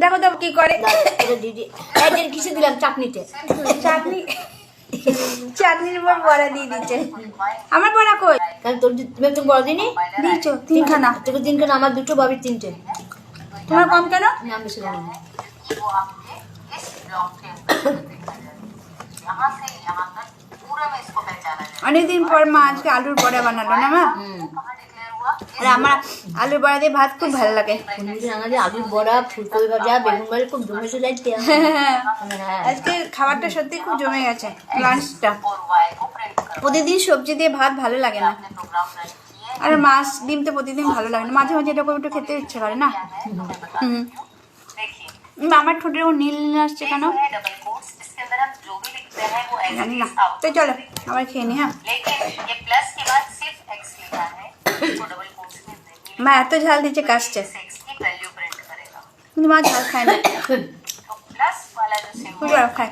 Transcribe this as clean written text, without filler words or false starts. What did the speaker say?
দেখো তো কি করে। দিদি কিসে দিলাম? চাটনিতে। চাটনি, চাটনির উপর বড়া দিয়ে দিচ্ছে। আমার বড়া কই? তাহলে তোর তুমি একটু বড় দিনি দিয়েছো তিনখানা। তোকে তিনখানা, আমার দুটো, বাবির তিনটে। তোমার কম কেন? নাম বেশি জানি না। অনেকদিন পর মা আজকে আলুর বড়া বানালো না মা। আর আমার আলুর বড়া দিয়ে ভাত খুব ভালো লাগে। আমাদের আলুর বড়া, ফুলকপি ভাজা, বেগুন ভাজা খুব জমেছে যাইতে। আজকে খাবারটা সত্যি খুব জমে গেছে, লাঞ্চটা। প্রতিদিন সবজি দিয়ে ভাত ভালো লাগে না, আর মাছ ডিম তো প্রতিদিন ভালো লাগে না, মাঝে মাঝে এরকম একটু খেতে ইচ্ছে করে না। আমার ঠোঁটের ও নীল নীল আসছে কেন জানি না। তো চলো আবার খেয়ে নি। হ্যাঁ, মা এত ঝাল দিচ্ছে কাশছে, কিন্তু মা ঝাল খায় না, খুব খায়।